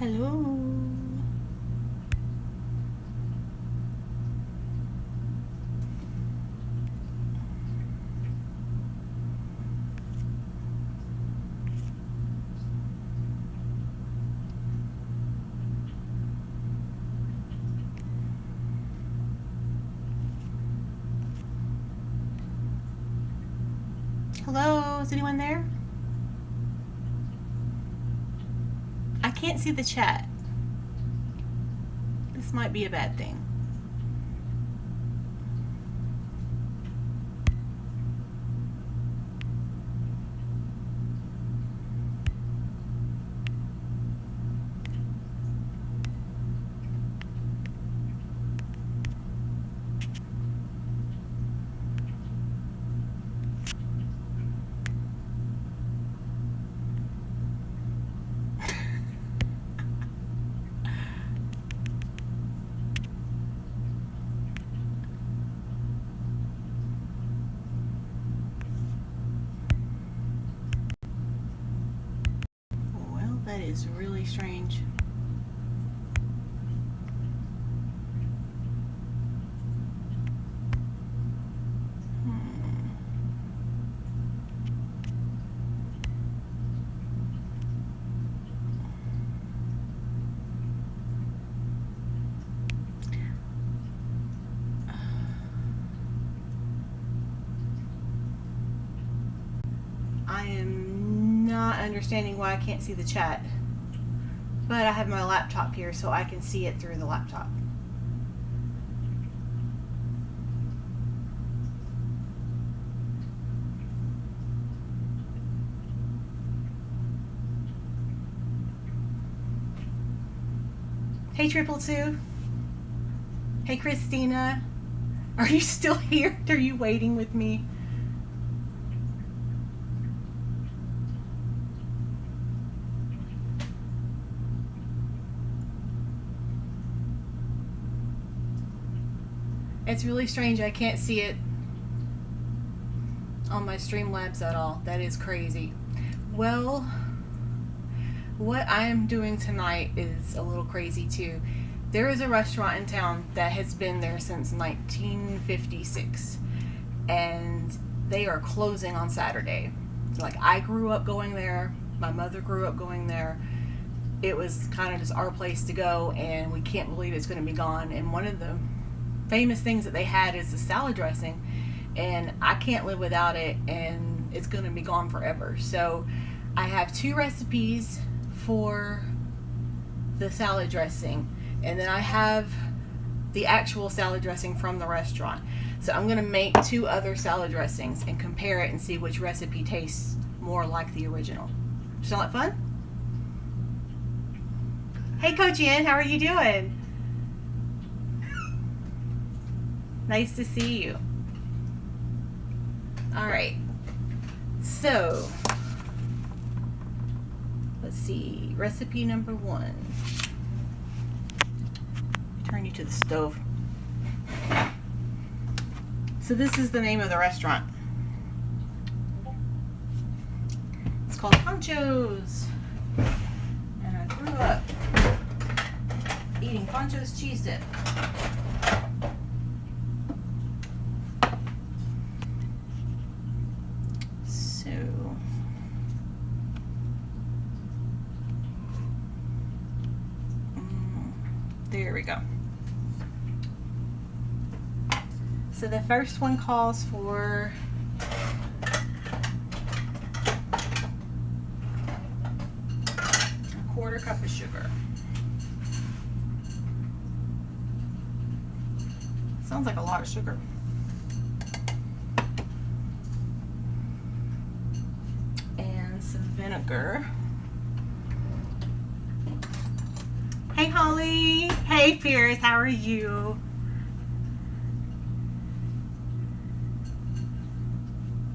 Hello. Hello, is anyone there? I can't see the chat. This might be a bad thing. Well, that is really strange. I am not understanding why I can't see the chat. But I have my laptop here so I can see it through the laptop. Hey, Triple Two. Hey, Christina. Are you still here? Are you waiting with me? It's really strange. I can't see it on my Streamlabs at all. That is crazy. Well, what I am doing tonight is a little crazy too. There is a restaurant in town that has been there since 1956, and they are closing on Saturday. So, like, I grew up going there. My mother grew up going there. It was kind of just our place to go, and we can't believe it's going to be gone. And one of the famous things that they had is the salad dressing, and I can't live without it, and it's going to be gone forever. So I have 2 recipes for the salad dressing, and then I have the actual salad dressing from the restaurant. So I'm going to make 2 other salad dressings and compare it and see which recipe tastes more like the original. Sound like fun? Hey, Coach Ian, how are you doing? Nice to see you. All right. So, let's see. Recipe number 1. Turn you to the stove. So this is the name of the restaurant. It's called Pancho's. And I grew up eating Pancho's cheese dip. There we go. So the first one calls for a 1/4 cup of sugar. Sounds like a lot of sugar. And some vinegar. Hey, Holly. Hey, Fierce. How are you?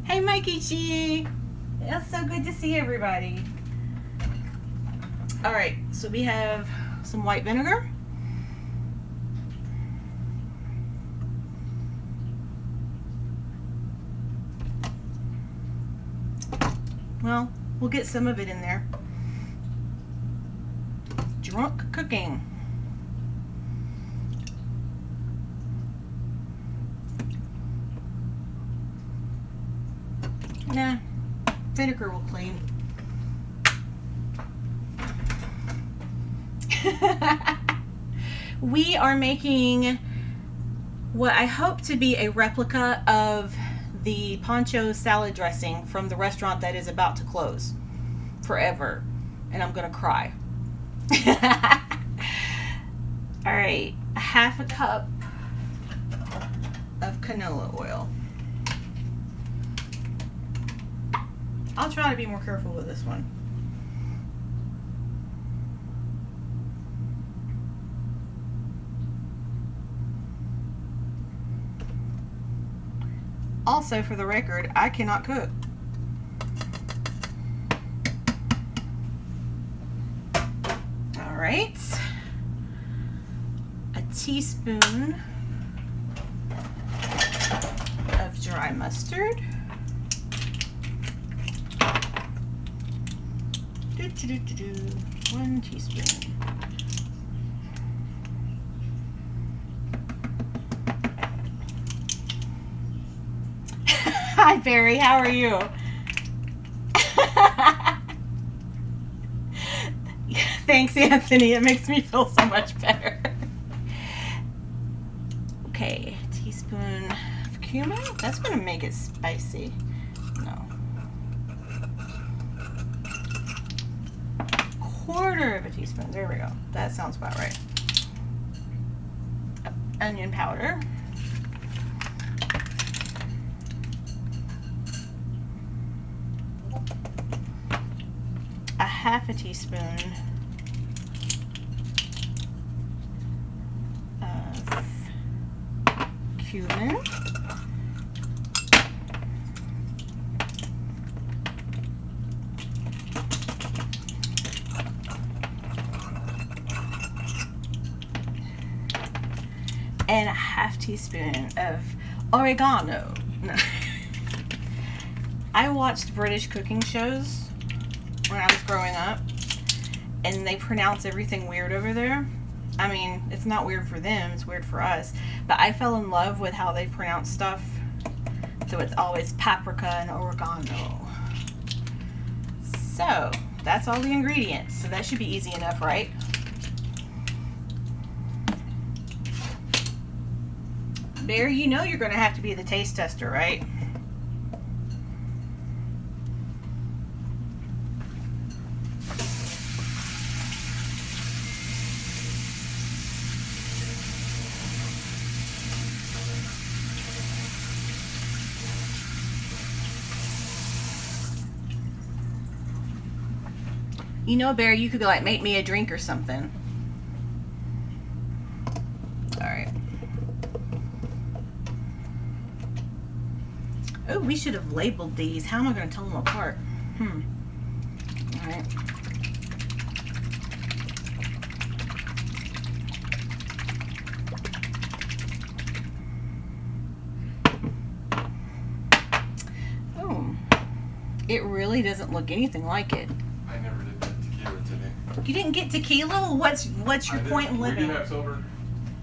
Hey, Mikey G. It's so good to see everybody. All right, so we have some white vinegar. Well, we'll get some of it in there. Do you drunk cooking. Nah, vinegar will clean. We are making what I hope to be a replica of the poncho salad dressing from the restaurant that is about to close forever. And I'm gonna cry. All right, a half a cup of canola oil. I'll try to be more careful with this one. Also, for the record, I cannot cook. All right. A teaspoon of dry mustard. 1 teaspoon. Hi, Barry. How are you? Thanks, Anthony. It makes me feel so much better. Okay, teaspoon of cumin. That's going to make it spicy. No. Quarter of a teaspoon. There we go. That sounds about right. Onion powder. A half a teaspoon of cumin. And a half teaspoon of oregano. No. I watched British cooking shows when I was growing up, and they pronounce everything weird over there. I mean, it's not weird for them, it's weird for us. But I fell in love with how they pronounce stuff. So it's always paprika and oregano. So, that's all the ingredients. So that should be easy enough, right? Bear, you know you're going to have to be the taste tester, right? You know, Bear, you could like make me a drink or something. All right. Oh, we should have labeled these. How am I going to tell them apart? All right. Oh, it really doesn't look anything like it. I never did that tequila today. You didn't get tequila? What's your point in living? We do have silver.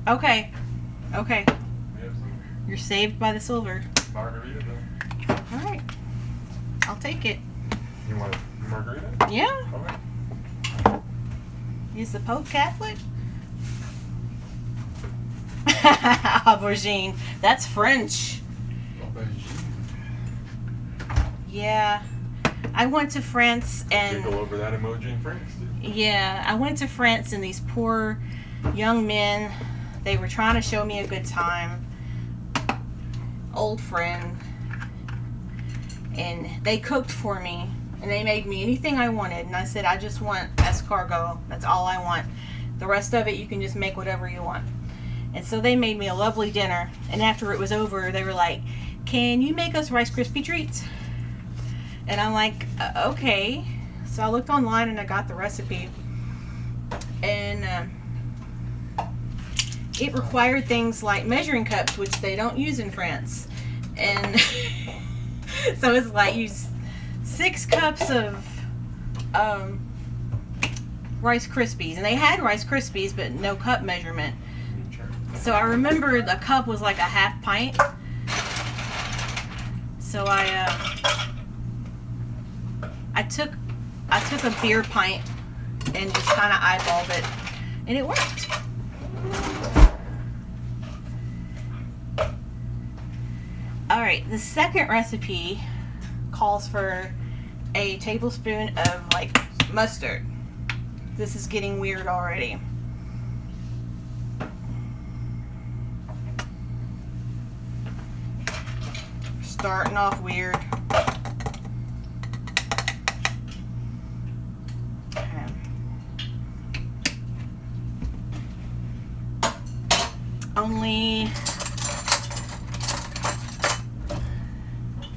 Okay. Okay. We have silver. You're saved by the silver. Margarita though. All right. I'll take it. You want a margarita? Yeah. Okay. Is the Pope Catholic? Aubergine. That's French. Yeah. I went to France and... Go over that emoji in France, too. Yeah. I went to France and these poor young men, they were trying to show me a good time. Old friend. And they cooked for me. And they made me anything I wanted. And I said, I just want escargot. That's all I want. The rest of it, you can just make whatever you want. And so they made me a lovely dinner. And after it was over, they were like, can you make us Rice Krispie treats? And I'm like, okay. So I looked online and I got the recipe. And it required things like measuring cups, which they don't use in France. And so it's like use 6 cups of Rice Krispies. And they had Rice Krispies, but no cup measurement. Let me check. So I remember the cup was like a half pint. So I took a beer pint and just kind of eyeballed it, and it worked. All right, the second recipe calls for a tablespoon of like mustard. This is getting weird already. Starting off weird. Okay. Only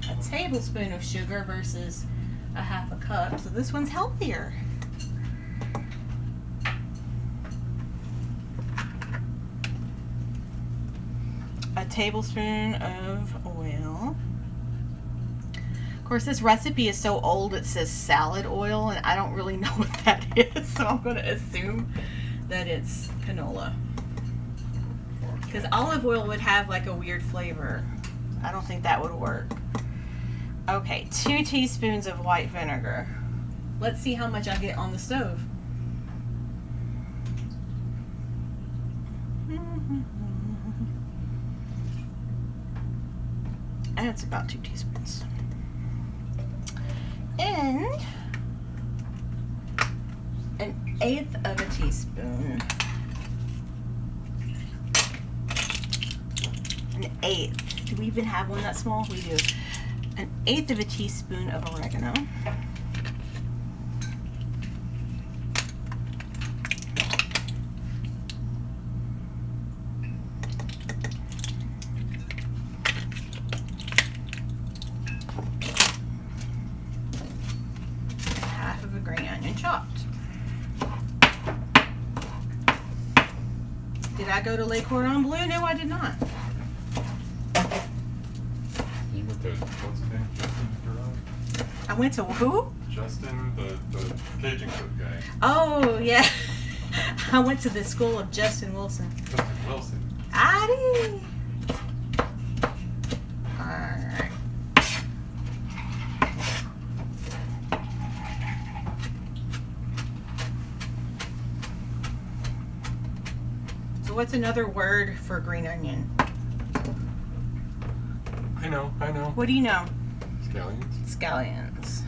a tablespoon of sugar versus a half a cup, so this one's healthier. A tablespoon of oil. Of course, this recipe is so old it says salad oil, and I don't really know what that is, so I'm going to assume that it's canola. Because olive oil would have like a weird flavor. I don't think that would work. Okay, 2 teaspoons of white vinegar. Let's see how much I get on the stove. And it's about 2 teaspoons. And 1/8 of a teaspoon. 1/8. Do we even have one that small? We do. 1/8 of a teaspoon of oregano. Half of a green onion chopped. Did I go to Le Cordon Bleu? No, I did not. You went to, what's his name? Justin Durant? I went to who? Justin, the Cajun cook guy. Oh, yeah. I went to the school of Justin Wilson. Justin Wilson. Addy. Alright. So what's another word for green onion? I know. What do you know? Scallions. Scallions.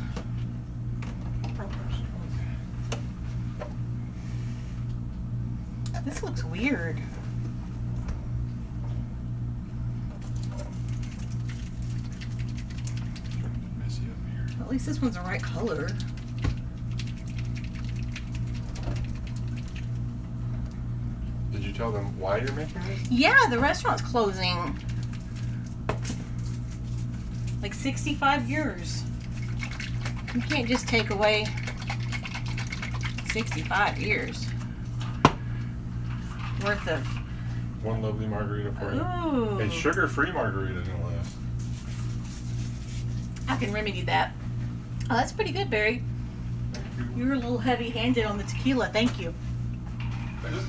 This looks weird. Messy up here. At least this one's the right color. Did you tell them why you're making this? Yeah, the restaurant's closing. Like 65 years. You can't just take away 65 years worth of. One lovely margarita for you. Ooh. A sugar-free margarita, no less. I can remedy that. Oh, that's pretty good, Barry. Thank you. You were a little heavy-handed on the tequila. Thank you. I just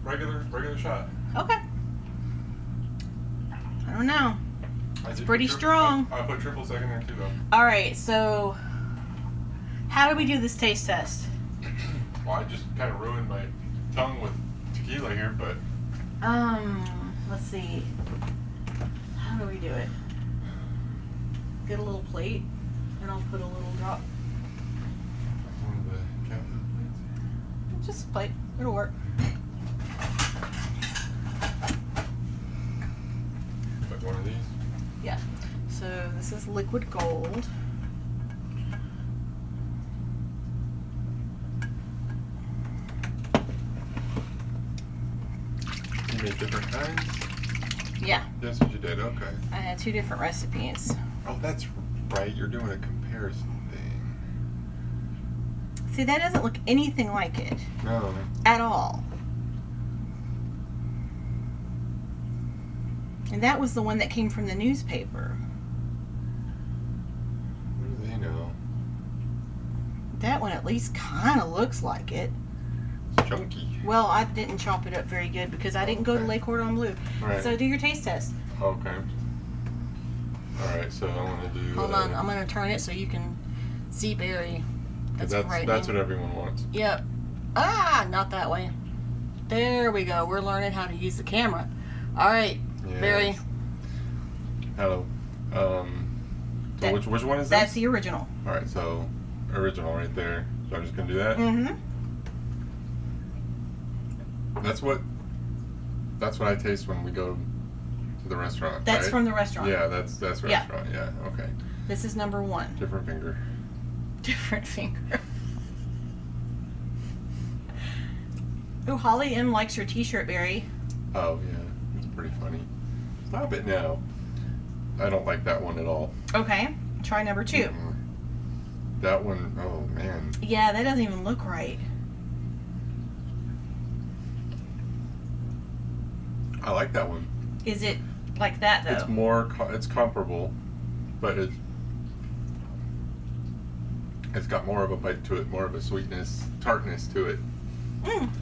regular shot. Okay. I don't know. It's pretty strong. I put triple sec in there too, though. All right, so how do we do this taste test? Well, I just kind of ruined my tongue with tequila here, but Let's see. How do we do it? Get a little plate, and I'll put a little drop. one of the captain plates. Just a plate. It'll work. Like one of these. Yeah. So this is liquid gold. You made different kinds? Yeah. That's what you did, okay. I had 2 different recipes. Oh, that's right. You're doing a comparison thing. See, that doesn't look anything like it No. at all. And that was the one that came from the newspaper. What do they know? That one at least kind of looks like it. chunky. Well, I didn't chop it up very good because I didn't go to Le Cordon Bleu. Right. So do your taste test. Okay. Alright, so I want to do... Hold on, I'm going to turn it so you can see Barry. That's frightening. what everyone wants. Yep. Ah, not that way. There we go. We're learning how to use the camera. All right, Yes. Barry. Hello. So which one is That's this? the original. Alright, so original right there. So I'm just going to do that? Mm-hmm. That's what I taste when we go to the restaurant. That's right? from the restaurant. Yeah, that's restaurant. Yeah, okay. This is number 1. Different finger. Different finger. Oh, Holly M likes your t-shirt, Barry. Oh yeah, it's pretty funny. Stop it now. I don't like that one at all. Okay, try number 2. Mm-mm. That one, oh man. Yeah, that doesn't even look right. I like that one. Is it like that though? It's more, it's comparable, but it's got more of a bite to it, more of a sweetness, tartness to it.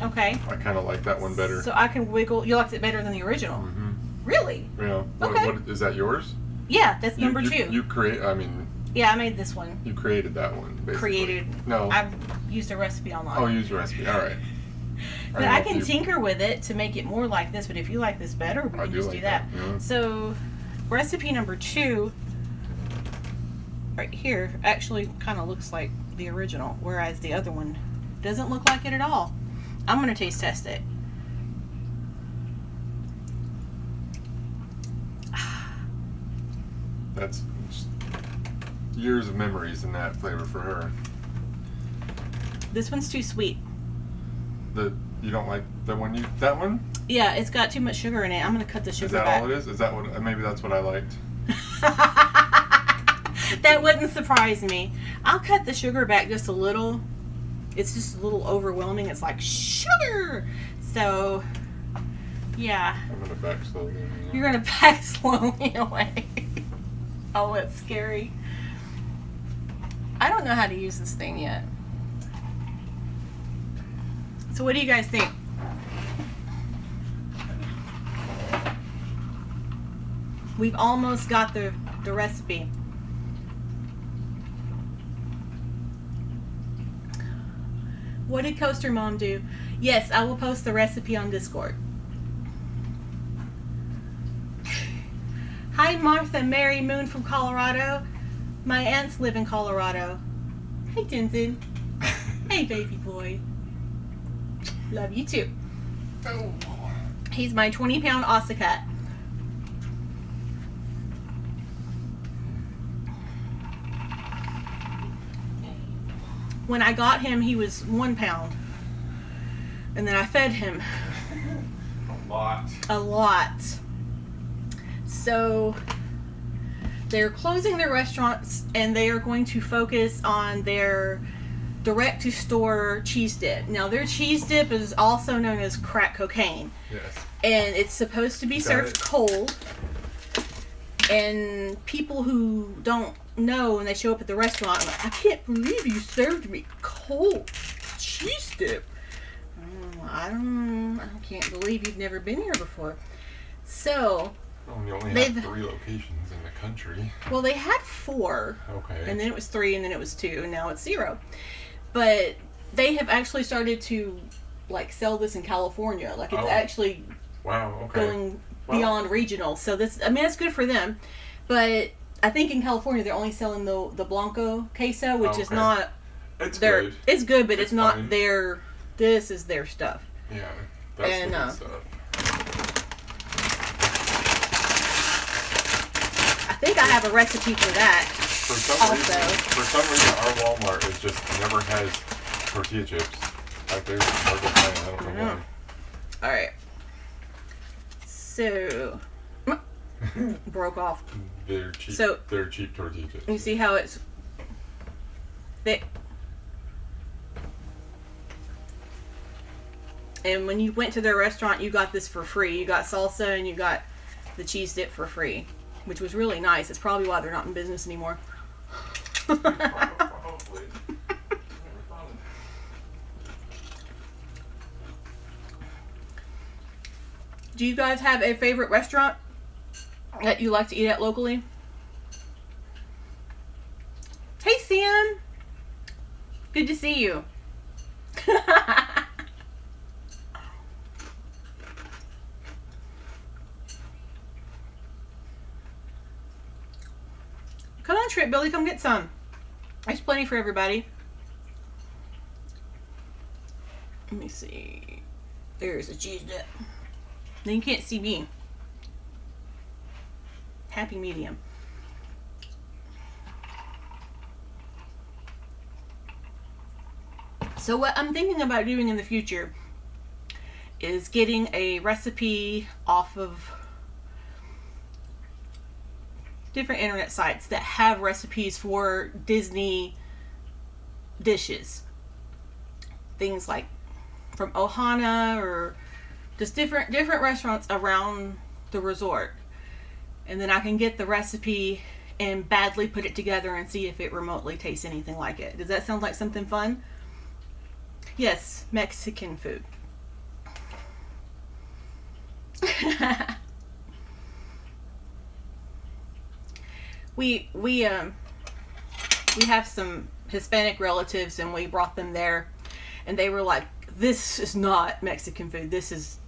Okay. I kind of like that one better. So I can wiggle. You liked it better than the original? Mm-hmm. Really? Yeah. Okay. What is that yours? Yeah, that's number 2. You create. I mean. Yeah, I made this one. You created that one. Basically. Created. No. I used a recipe online. Oh, use your recipe. All right. But I can tinker with it to make it more like this. But if you like this better, we can just do that. Yeah. So, recipe number 2, right here, actually kind of looks like the original, whereas the other one doesn't look like it at all. I'm going to taste test it. That's just years of memories in that flavor for her. This one's too sweet. You don't like that one? Yeah, it's got too much sugar in it. I'm going to cut the sugar Is that back. all it is? Is that what? Maybe that's what I liked. That wouldn't surprise me. I'll cut the sugar back just a little. It's just a little overwhelming. It's like sugar. So, yeah. I'm gonna back slowly. You're going to back slowly away. Oh, it's scary. I don't know how to use this thing yet. So what do you guys think? We've almost got the recipe. What did Coaster Mom do? Yes, I will post the recipe on Discord. Hi, Martha Mary Moon from Colorado. My aunts live in Colorado. Hey, Tenzin. Hey, baby boy. Love you too. Oh. He's my 20-pound Osicat. When I got him, he was 1 pound. And then I fed him a lot. So they're closing their restaurants and they are going to focus on their direct-to-store cheese dip. Now, their cheese dip is also known as crack cocaine. Yes. And it's supposed to be served cold. And people who don't know when they show up at the restaurant, like, I can't believe you served me cold cheese dip. I can't believe you've never been here before. So, well, we only have 3 locations in the country. Well, they had 4. Okay. And then it was 3, and then it was 2, and now it's 0. But they have actually started to, like, sell this in California. Like, it's actually going beyond regional. So this, I mean, that's good for them. But I think in California they're only selling the Blanco queso, which is not. It's good. It's good, but it's not fine. their. This is their stuff. Yeah, that's the good stuff. I think I have a recipe for that. For some reason, our Walmart never has tortilla chips. Like they're hard to find. I don't know why. All right. So broke off. They're cheap. So they're cheap tortilla chips. You see how it's thick. And when you went to their restaurant, you got this for free. You got salsa and you got the cheese dip for free, which was really nice. It's probably why they're not in business anymore. Do you guys have a favorite restaurant that you like to eat at locally? Hey, Sam. Good to see you. Come on, Trip Billy, come get some. There's plenty for everybody. Let me see. There's a cheese dip. Then you can't see me. Happy medium. So what I'm thinking about doing in the future is getting a recipe off of different internet sites that have recipes for Disney dishes. Things like from Ohana or just different restaurants around the resort. And then I can get the recipe and badly put it together and see if it remotely tastes anything like it. Does that sound like something fun? Yes, Mexican food. We have some Hispanic relatives and we brought them there and they were like, this is not Mexican food. This is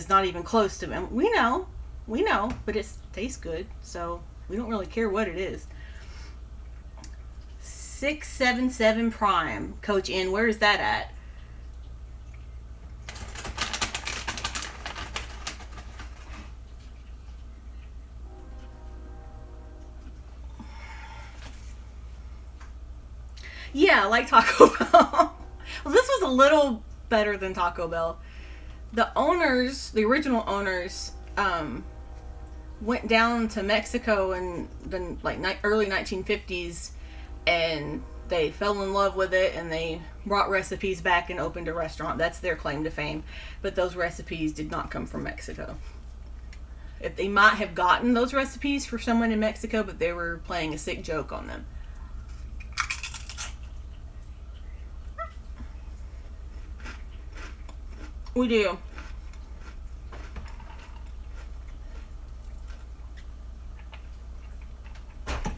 not even close to them. We know, but it tastes good, so we don't really care what it is. 677 Prime, Coach N. Where is that at? Yeah, I like Taco Bell. Well, this was a little better than Taco Bell. The original owners, went down to Mexico in the early 1950s, and they fell in love with it, and they brought recipes back and opened a restaurant. That's their claim to fame. But those recipes did not come from Mexico. If they might have gotten those recipes for someone in Mexico, but they were playing a sick joke on them. We do.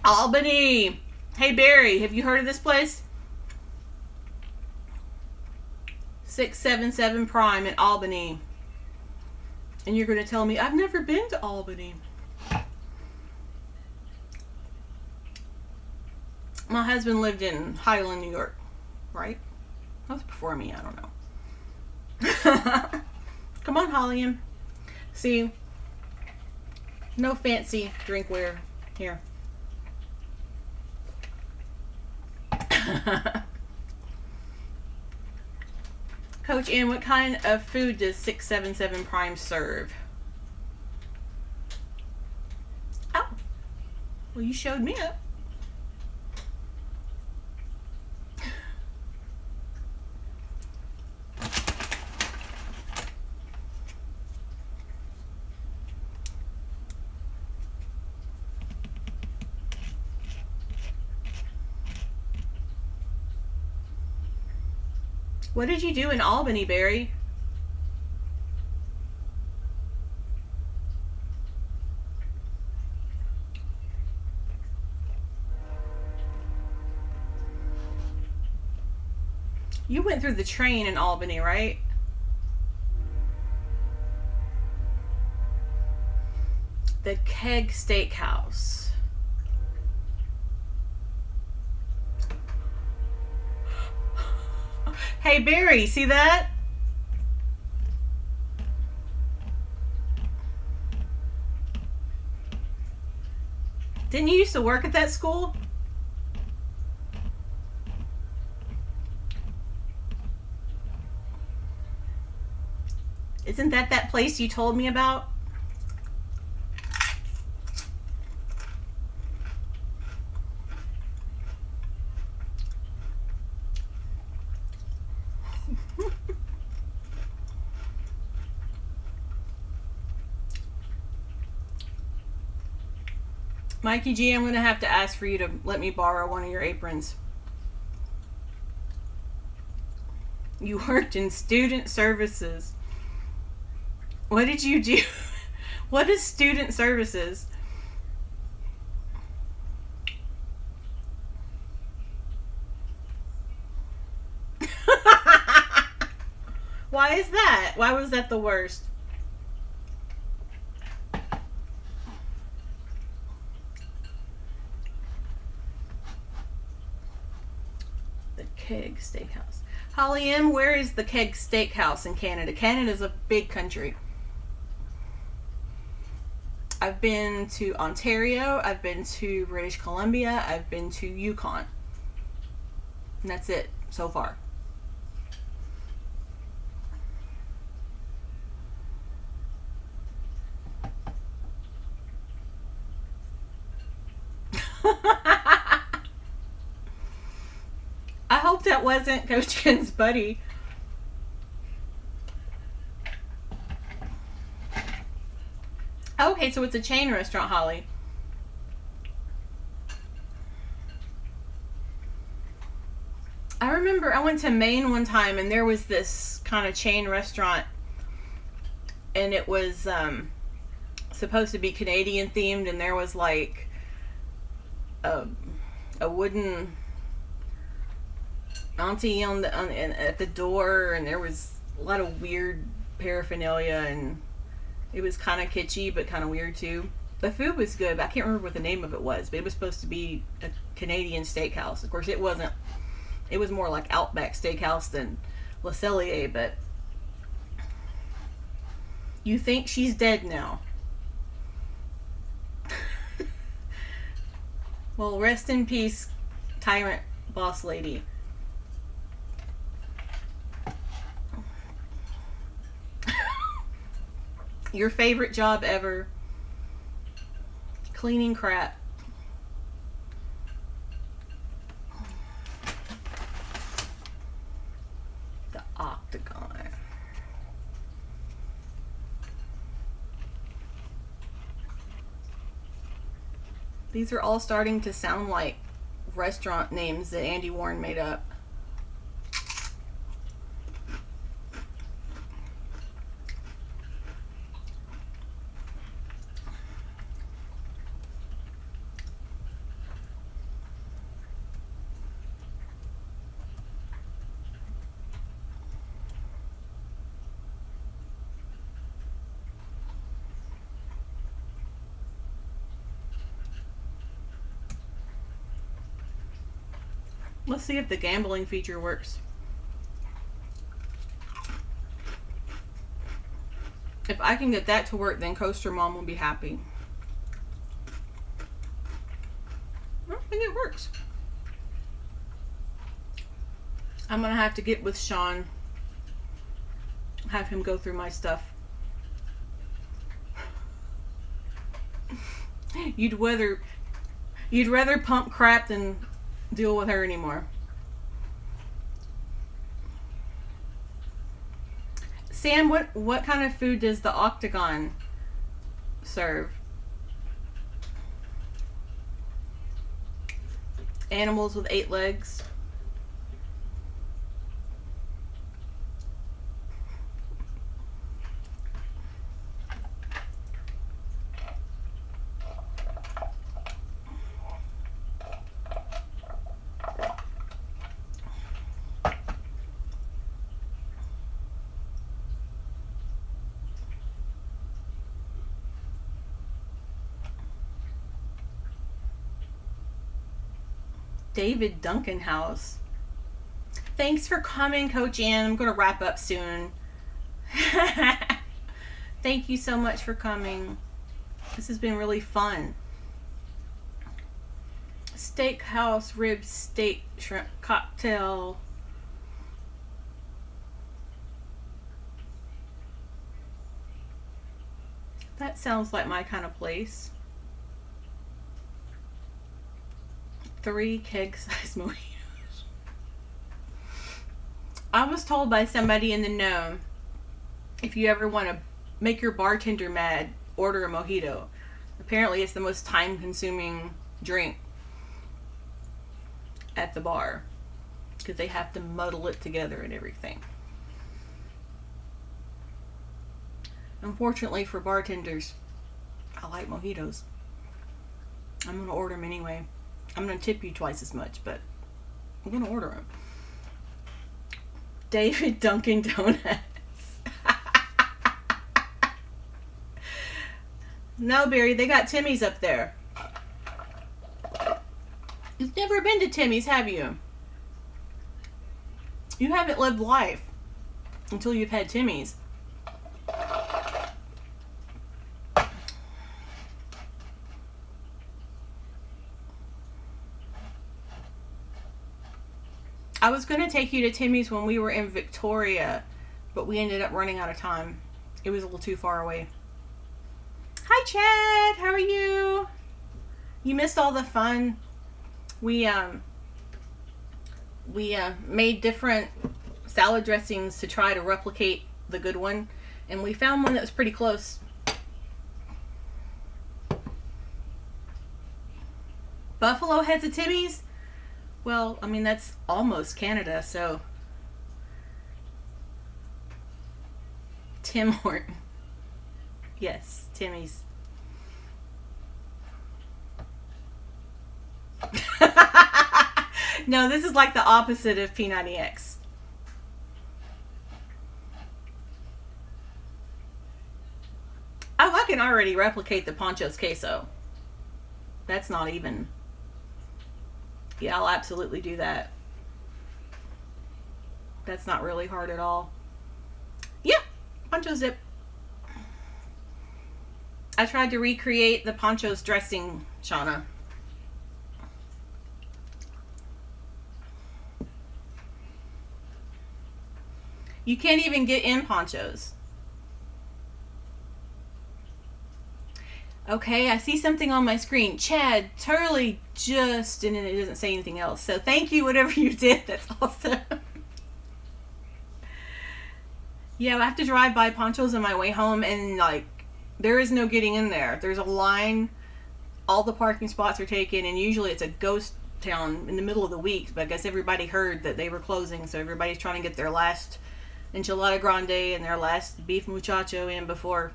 Albany. Hey Barry, have you heard of this place? 677 Prime in Albany. And you're going to tell me, I've never been to Albany. My husband lived in Highland, New York, right? That was before me, I don't know. Come on, Hollian. See, no fancy drinkware here. Coach N, what kind of food does 677 Prime serve? Oh, well, you showed me up. What did you do in Albany, Barry? You went through the train in Albany, right? The Keg Steakhouse. Hey Barry, see that? Didn't you used to work at that school? Isn't that place you told me about? Mikey G, I'm going to have to ask for you to let me borrow one of your aprons. You worked in student services. What did you do? What is student services? Why is that? Why was that the worst? The Keg Steakhouse. Holly M, where is the Keg Steakhouse in Canada? Canada's a big country. I've been to Ontario, I've been to British Columbia, I've been to Yukon. And that's it so far. I hope that wasn't Coach Ken's buddy. Okay, so it's a chain restaurant, Holly. I remember I went to Maine one time and there was this kind of chain restaurant, and it was supposed to be Canadian themed, and there was like a wooden auntie at the door, and there was a lot of weird paraphernalia, and it was kind of kitschy but kind of weird too. The food was good, but I can't remember what the name of it was, but it was supposed to be a Canadian steakhouse. Of course it wasn't. It was more like Outback Steakhouse than Le Cellier, but you think she's dead now. Well, rest in peace, Tyrant Boss Lady. Your favorite job ever? Cleaning crap. The Octagon. These are all starting to sound like restaurant names that Andy Warren made up. Let's see if the gambling feature works. If I can get that to work, then Coaster Mom will be happy. I don't think it works. I'm gonna have to get with Sean, have him go through my stuff. You'd rather pump crap than deal with her anymore. Sam, what kind of food does the Octagon serve? Animals with 8 legs. David Duncan House. Thanks for coming, Coach Ann. I'm going to wrap up soon. Thank you so much for coming. This has been really fun. Steakhouse, rib, steak, shrimp cocktail. That sounds like my kind of place. 3 keg-sized mojitos. I was told by somebody in the know, if you ever want to make your bartender mad, order a mojito. Apparently it's the most time-consuming drink at the bar, because they have to muddle it together and everything. Unfortunately for bartenders, I like mojitos. I'm going to order them anyway. I'm going to tip you twice as much, but I'm going to order them. David Dunkin' Donuts. No, Barry, they got Timmy's up there. You've never been to Timmy's, have you? You haven't lived life until you've had Timmy's. I was going to take you to Timmy's when we were in Victoria, but we ended up running out of time. It was a little too far away. Hi, Chad. How are you? You missed all the fun. We made different salad dressings to try to replicate the good one, and we found one that was pretty close. Buffalo has a Timmy's? Well, I mean, that's almost Canada, so. Tim Horton. Yes, Timmy's. No, this is like the opposite of P90X. Oh, I can already replicate the Pancho's queso. That's not even. Yeah, I'll absolutely do that. That's not really hard at all. Yeah, Pancho's dip. I tried to recreate the Pancho's dressing, Shauna. You can't even get in Pancho's. Okay, I see something on my screen. Chad, Turley just, and it doesn't say anything else. So thank you, whatever you did. That's awesome. Yeah, I have to drive by Pancho's on my way home, and like, there is no getting in there. There's a line. All the parking spots are taken, and usually it's a ghost town in the middle of the week. But I guess everybody heard that they were closing, so everybody's trying to get their last enchilada grande and their last beef muchacho in before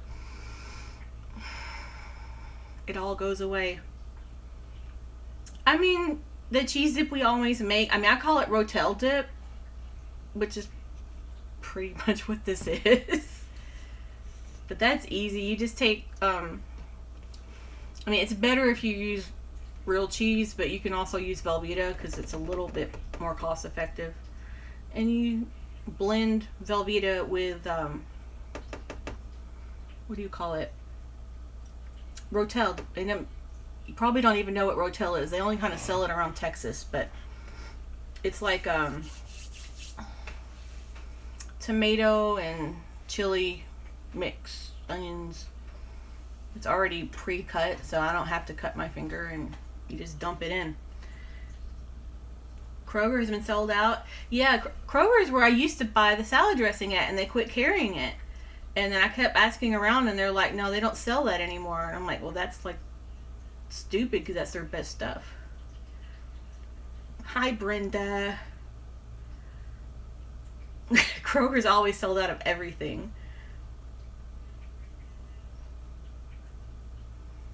it all goes away. I mean, the cheese dip we always make, I mean, I call it Rotel dip, which is pretty much what this is. But that's easy. You just take, I mean, it's better if you use real cheese, but you can also use Velveeta because it's a little bit more cost effective. And you blend Velveeta with, what do you call it? Rotel. And you probably don't even know what Rotel is. They only kind of sell it around Texas, but it's like tomato and chili mix, onions. It's already pre-cut, so I don't have to cut my finger, and you just dump it in. Kroger's been sold out. Yeah, Kroger's where I used to buy the salad dressing at, and they quit carrying it. And then I kept asking around, and they're like, no, they don't sell that anymore. And I'm like, well, that's like stupid because that's their best stuff. Hi, Brenda. Kroger's always sold out of everything.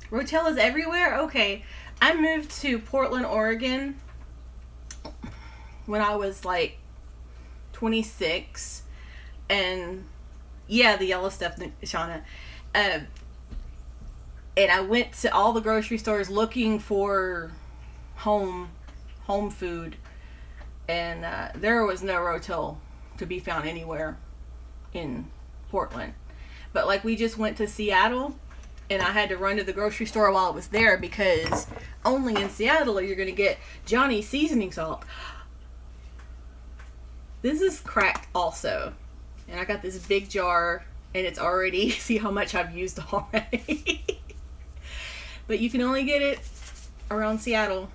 Rotel is everywhere? Okay. I moved to Portland, Oregon when I was like 26. And yeah, the yellow stuff, Shauna. And I went to all the grocery stores looking for home food. And there was no Rotel to be found anywhere in Portland. But like, we just went to Seattle, and I had to run to the grocery store while I was there because only in Seattle are you going to get Johnny's seasoning salt. This is cracked also. And I got this big jar, and it's already, see how much I've used already. But you can only get it around Seattle.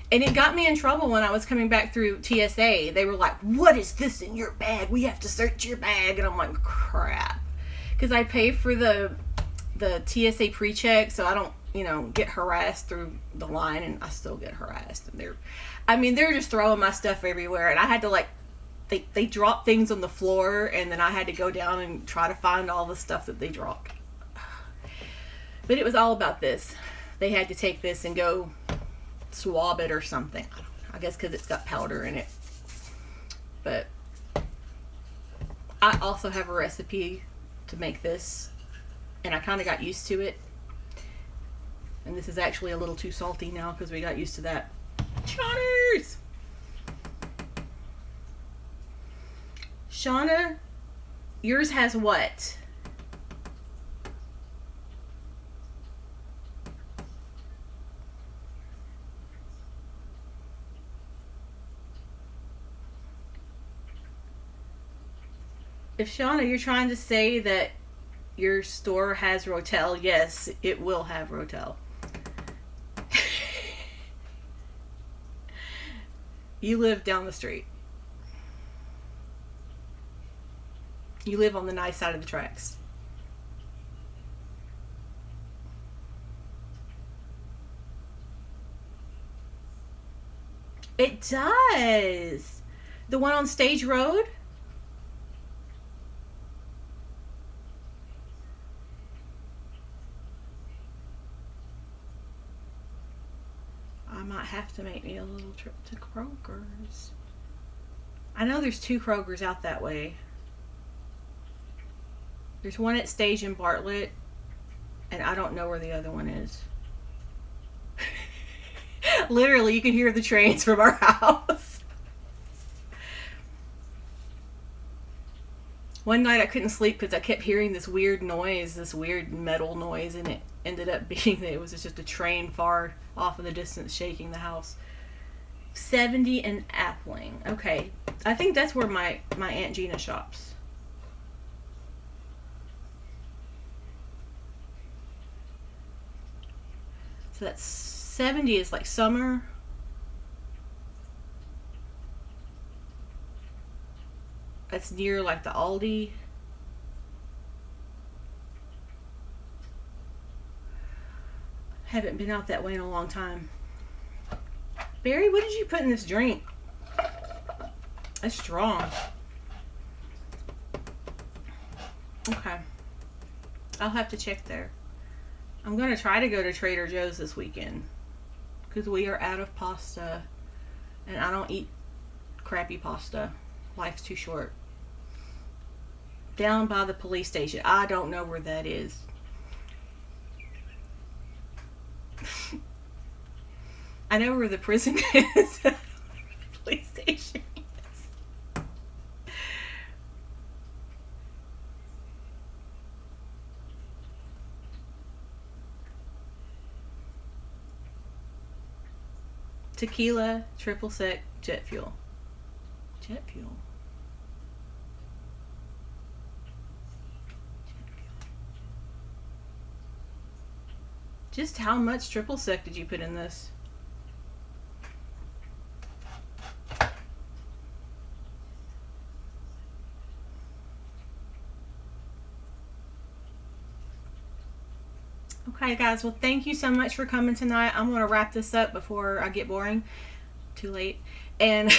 And it got me in trouble when I was coming back through TSA. They were like, what is this in your bag? We have to search your bag. And I'm like, crap. Because I pay for the TSA pre-check, so I don't, get harassed through the line, and I still get harassed. And they're just throwing my stuff everywhere. And I had to, like, they dropped things on the floor, and then I had to go down and try to find all the stuff that they dropped. But it was all about this. They had to take this and go swab it or something. I guess because it's got powder in it. But I also have a recipe to make this, and I kind of got used to it. And this is actually a little too salty now because we got used to that. Shawners! Shauna, yours has what? If Shauna, you're trying to say that your store has Rotel, yes, it will have Rotel. You live down the street. You live on the nice side of the tracks. It does. The one on Stage Road? I might have to make me a little trip to Kroger's. I know there's 2 Kroger's out that way. There's one at Stage in Bartlett, and I don't know where the other one is. Literally, you can hear the trains from our house. One night I couldn't sleep because I kept hearing this weird noise, this weird metal noise, and it ended up being that it was just a train far off in the distance shaking the house. 70 and Appling. Okay. I think that's where my Aunt Gina shops. So that's 70 is like summer. That's near like the Aldi. Haven't been out that way in a long time. Barry, what did you put in this drink? That's strong. Okay. I'll have to check there. I'm going to try to go to Trader Joe's this weekend because we are out of pasta and I don't eat crappy pasta. Life's too short. Down by the police station. I don't know where that is. I know where the prison is. Police station is. Tequila, triple sec, jet fuel. Jet fuel. Just how much triple sec did you put in this? Okay, guys. Well, thank you so much for coming tonight. I'm going to wrap this up before I get boring. Too late. And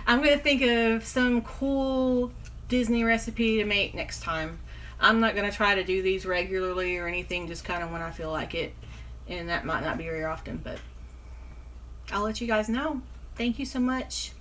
I'm going to think of some cool Disney recipe to make next time. I'm not going to try to do these regularly or anything, just kind of when I feel like it. And that might not be very often, but I'll let you guys know. Thank you so much.